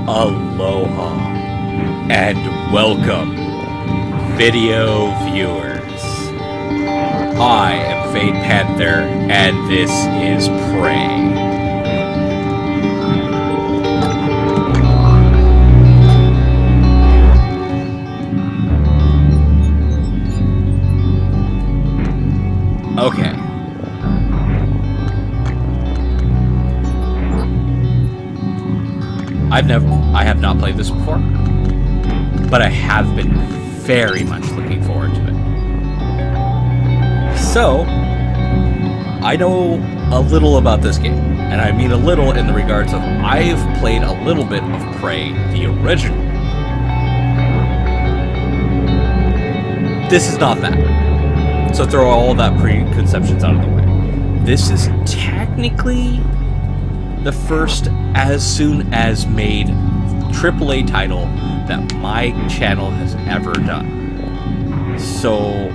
Aloha and welcome, video viewers. I am Panther, and this is Prey. Okay. I have not played this before, but I have been very much looking forward to it. So, I know a little about this game, and I mean a little in the regards of I've played a little bit of Prey, the original. This is not that. So throw all that preconceptions out of the way. This is technically the first as soon as made AAA title that my channel has ever done. So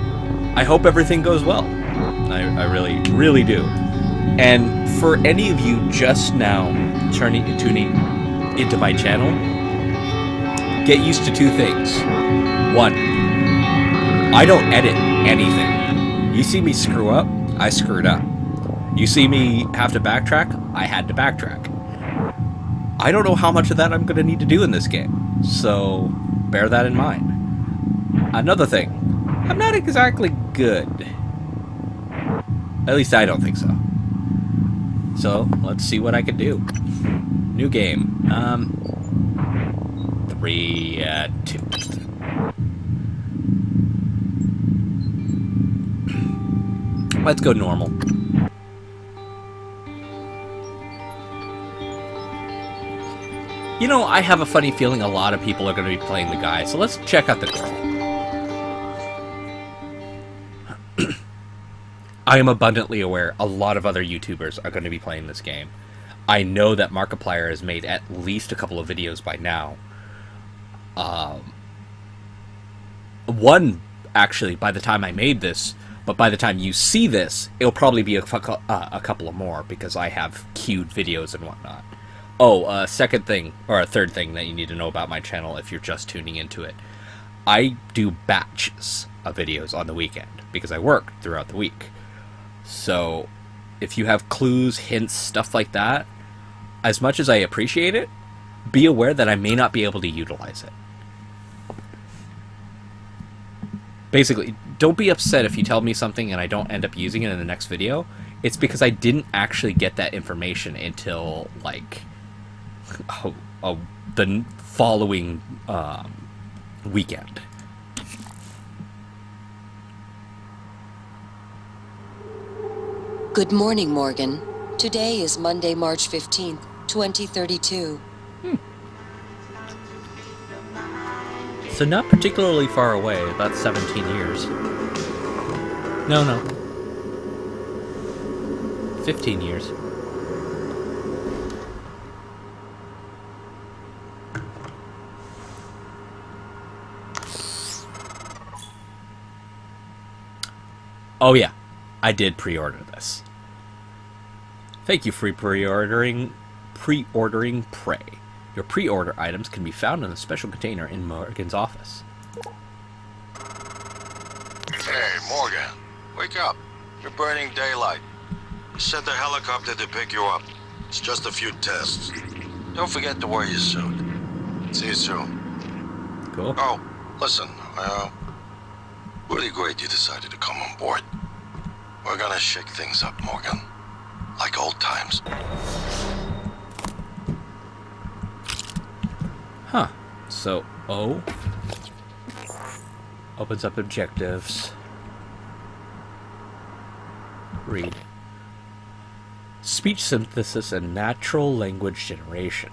I hope everything goes well. I really, really do. And for any of you just now tuning into my channel, get used to two things. One, I don't edit anything. You see me screw up, I screwed up. You see me have to backtrack, I had to backtrack. I don't know how much of that I'm going to need to do in this game, so bear that in mind. Another thing, I'm not exactly good. At least I don't think so. So, let's see what I can do. New game. 3, 2. Let's go normal. You know, I have a funny feeling a lot of people are going to be playing the guy, so let's check out the girl. I am abundantly aware a lot of other YouTubers are going to be playing this game. I know that Markiplier has made at least a couple of videos by now. One, actually, by the time I made this, but by the time you see this, it'll probably be a couple of more, because I have queued videos and whatnot. Oh, second thing, or a third thing that you need to know about my channel if you're just tuning into it. I do batches of videos on the weekend, because I work throughout the week. So, if you have clues, hints, stuff like that, as much as I appreciate it, be aware that I may not be able to utilize it. Basically, don't be upset if you tell me something and I don't end up using it in the next video. It's because I didn't actually get that information until, like, the following weekend. Good morning, Morgan. Today is Monday, March 15th, 2032. So not particularly far away, about 17 years. No. 15 years. Oh yeah, I did pre-order this. Thank you for pre-ordering Prey. Your pre-order items can be found in a special container in Morgan's office. Hey, Morgan, wake up. You're burning daylight. Send the helicopter to pick you up. It's just a few tests. Don't forget to wear your suit. See you soon. Cool. Oh, listen, really great you decided to come on board. We're gonna shake things up, Morgan. Like old times. Huh. So, O opens up objectives. Read. Speech synthesis and natural language generation.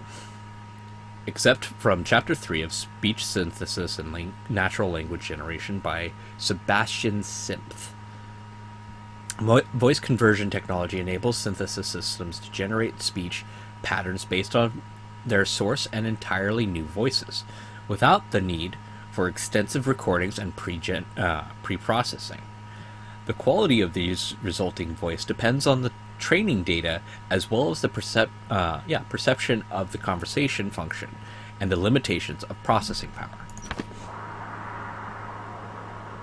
Except from Chapter 3 of Speech Synthesis and Natural Language Generation by Sebastian Simpth. Voice conversion technology enables synthesis systems to generate speech patterns based on their source and entirely new voices, without the need for extensive recordings and pre-processing. The quality of these resulting voice depends on the training data as well as the perception of the conversation function and the limitations of processing power.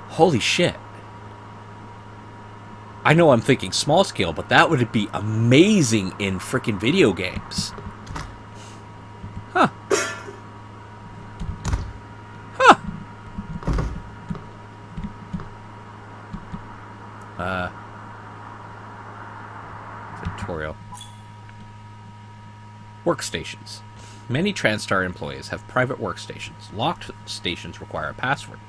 Holy shit. I know I'm thinking small scale, but that would be amazing in freaking video games. Huh. Huh. Tutorial. Workstations. Many TranStar employees have private workstations. Locked stations require a password.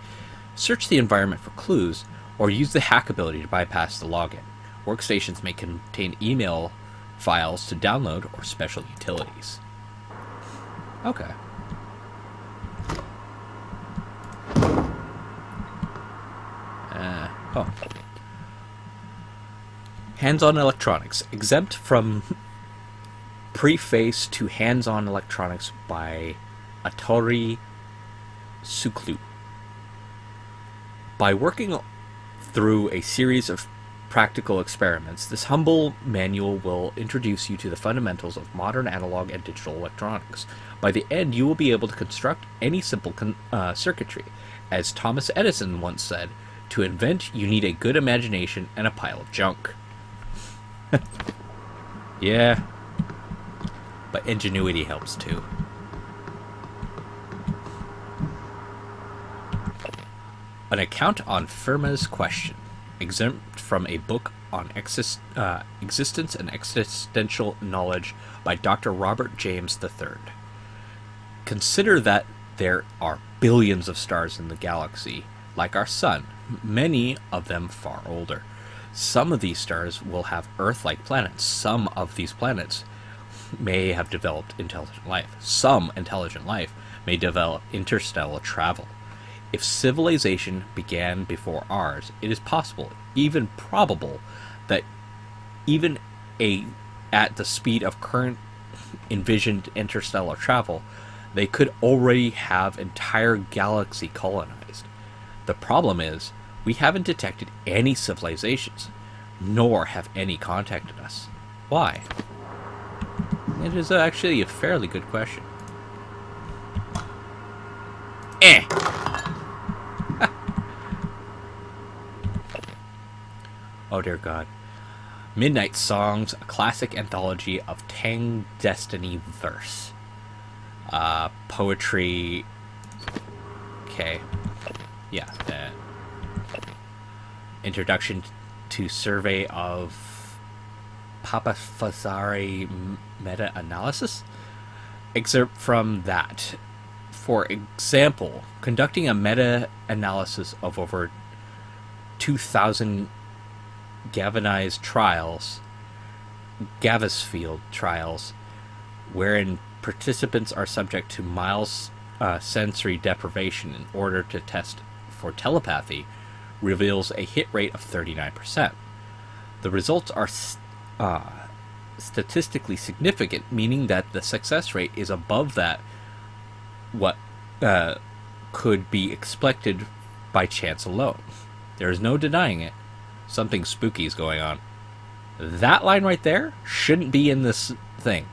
Search the environment for clues, or use the hack ability to bypass the login. Workstations may contain email files to download or special utilities. Okay. Hands-on electronics. Exempt from preface to hands-on electronics by Atori Suklu. By working through a series of practical experiments, this humble manual will introduce you to the fundamentals of modern analog and digital electronics. By the end, you will be able to construct any simple circuitry. As Thomas Edison once said, to invent, you need a good imagination and a pile of junk. Yeah. But ingenuity helps too. An account on Fermat's question, exempt from a book on existence and existential knowledge by Dr. Robert James III. Consider that there are billions of stars in the galaxy, like our sun, many of them far older. Some of these stars will have Earth-like planets. Some of these planets may have developed intelligent life. Some intelligent life may develop interstellar travel. If civilization began before ours, it is possible, even probable, that even at the speed of current envisioned interstellar travel, they could already have entire galaxy colonized. The problem is, we haven't detected any civilizations, nor have any contacted us. Why? It is actually a fairly good question. Oh dear God. Midnight Songs, a classic anthology of Tang Destiny verse. Poetry. Okay. Yeah. Introduction to Survey of Papafazari Meta-Analysis. Excerpt from that. For example, conducting a meta-analysis of over 2,000 Gavisfield trials, wherein participants are subject to mild sensory deprivation in order to test for telepathy, reveals a hit rate of 39%. The results are statistically significant, meaning that the success rate is above that what could be expected by chance alone. There is no denying it. Something spooky is going on. That line right there shouldn't be in this thing.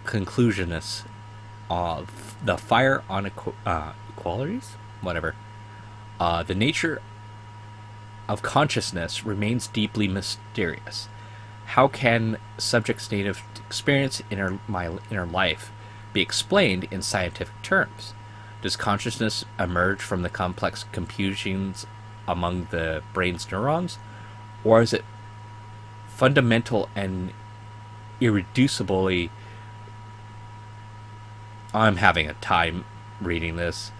Conclusionist of the fire on equalities? Whatever. The nature of consciousness remains deeply mysterious. How can subject's native experience in my inner life be explained in scientific terms? Does consciousness emerge from the complex computions among the brain's neurons? Or is it fundamental and irreducibly... I'm having a time reading this.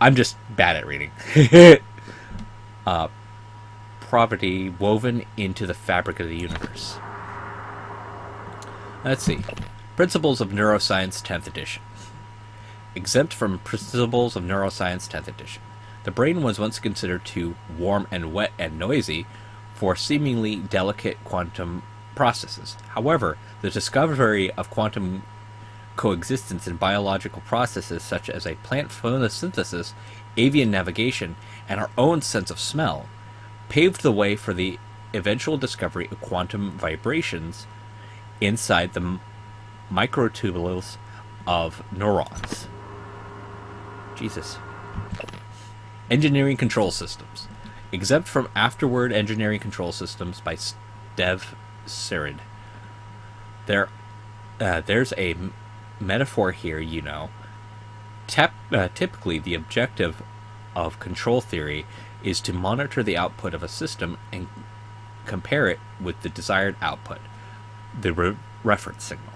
I'm just bad at reading. Property woven into the fabric of the universe. Let's see. Principles of Neuroscience 10th edition. Exempt from Principles of Neuroscience 10th edition. The brain was once considered too warm and wet and noisy for seemingly delicate quantum processes. However, the discovery of quantum coexistence in biological processes such as a plant photosynthesis, avian navigation, and our own sense of smell paved the way for the eventual discovery of quantum vibrations inside the microtubules of neurons. Jesus. Engineering control systems. Exempt from afterward engineering control systems by Dev Sirid. There's a metaphor here, you know. Typically, the objective of control theory is to monitor the output of a system and compare it with the desired output, the reference signal.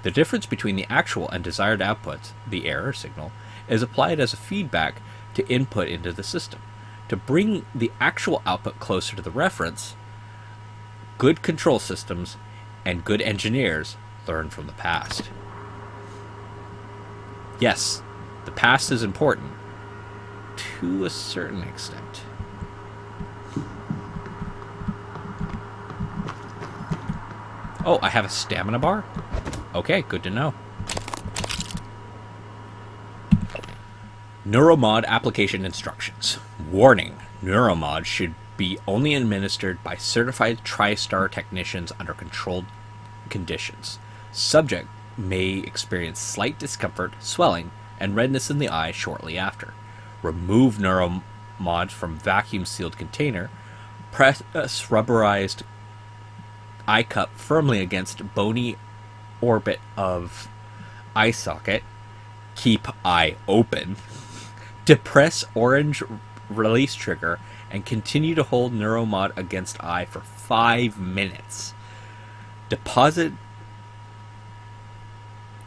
The difference between the actual and desired outputs, the error signal, is applied as a feedback to input into the system. To bring the actual output closer to the reference, good control systems and good engineers learn from the past. Yes, the past is important to a certain extent. Oh, I have a stamina bar? Okay, good to know. Neuromod application instructions. Warning, Neuromod should be only administered by certified TriStar technicians under controlled conditions. Subject may experience slight discomfort, swelling, and redness in the eye shortly after. Remove Neuromod from vacuum-sealed container. Press rubberized eye cup firmly against bony orbit of eye socket. Keep eye open. Depress orange release trigger and continue to hold Neuromod against eye for 5 minutes. Deposit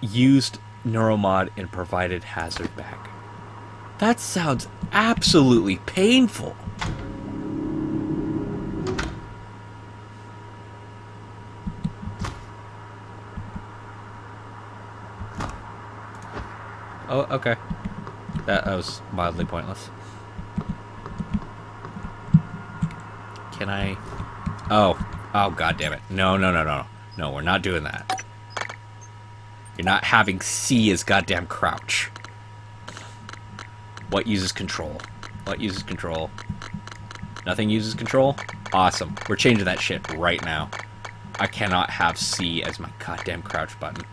used Neuromod in provided hazard bag. That sounds absolutely painful. Oh, okay. That was mildly pointless. Can I... Oh, god damn it. No, we're not doing that. You're not having C as goddamn crouch. What uses control? What uses control? Nothing uses control? Awesome. We're changing that shit right now. I cannot have C as my goddamn crouch button.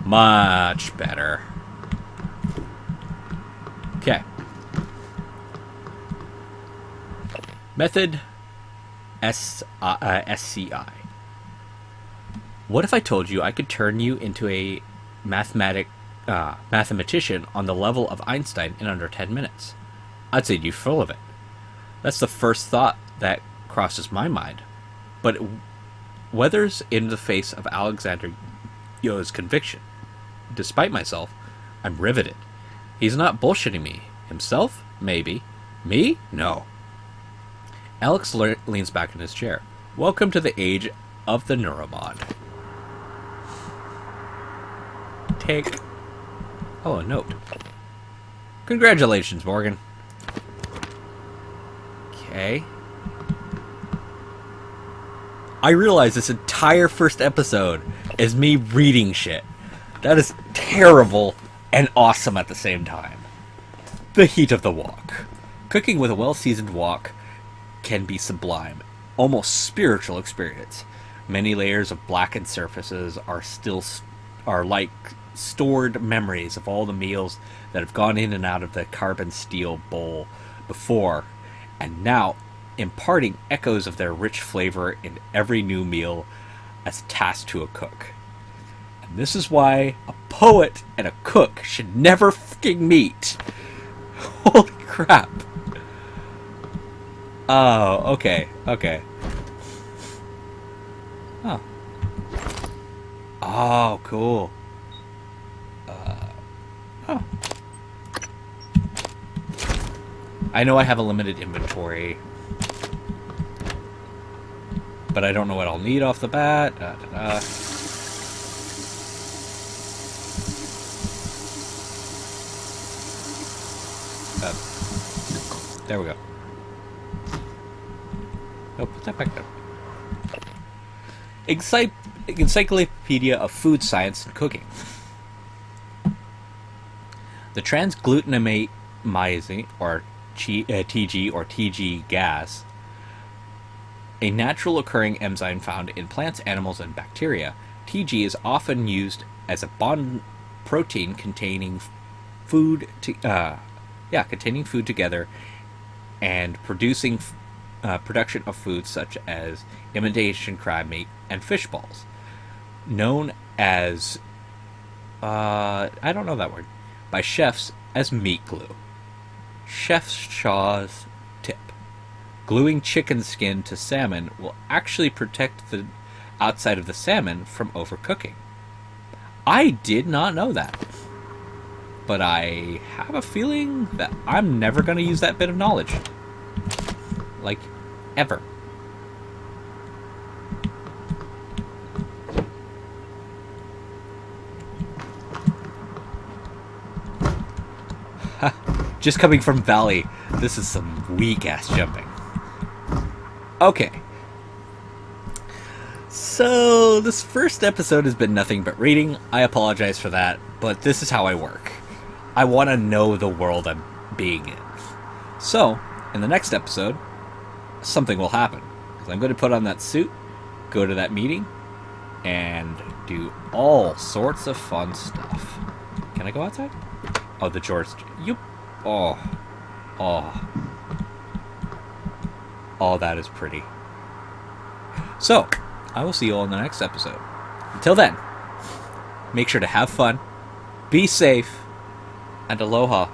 Much better. Okay. Method SCI. What if I told you I could turn you into a mathematician on the level of Einstein in under 10 minutes? I'd say you're full of it. That's the first thought that crosses my mind. But it weathers in the face of Alexander Yo's conviction. Despite myself, I'm riveted. He's not bullshitting me. Himself? Maybe. Me? No. Alex leans back in his chair. Welcome to the age of the Neuromod. Take... Oh, a note. Congratulations, Morgan. Okay. I realize this entire first episode is me reading shit. That is terrible and awesome at the same time. The heat of the wok. Cooking with a well-seasoned wok can be sublime, almost spiritual experience. Many layers of blackened surfaces are like stored memories of all the meals that have gone in and out of the carbon steel bowl before, and now imparting echoes of their rich flavor in every new meal as tasked to a cook. And this is why a poet and a cook should never fucking meet. Holy crap. Oh, okay. Oh. Oh, cool. Oh. I know I have a limited inventory, but I don't know what I'll need off the bat. There we go. Oh, put that back there. Encyclopedia of Food Science and Cooking. The transglutamate or TG or TG gas, a natural occurring enzyme found in plants, animals, and bacteria. TG is often used as a bond protein containing food together and production of foods such as imitation crab meat and fish balls, known as I don't know that word, by chefs as meat glue. Chef's Shaw's tip: gluing chicken skin to salmon will actually protect the outside of the salmon from overcooking. I did not know that, but I have a feeling that I'm never going to use that bit of knowledge. Like, ever. Just coming from Valley, this is some weak-ass jumping. Okay. So, this first episode has been nothing but reading. I apologize for that, but this is how I work. I want to know the world I'm being in. So, in the next episode, something will happen. Because I'm going to put on that suit, go to that meeting, and do all sorts of fun stuff. Can I go outside? Oh, the George... Oh, that is pretty. So, I will see you all in the next episode. Until then, make sure to have fun, be safe, and aloha.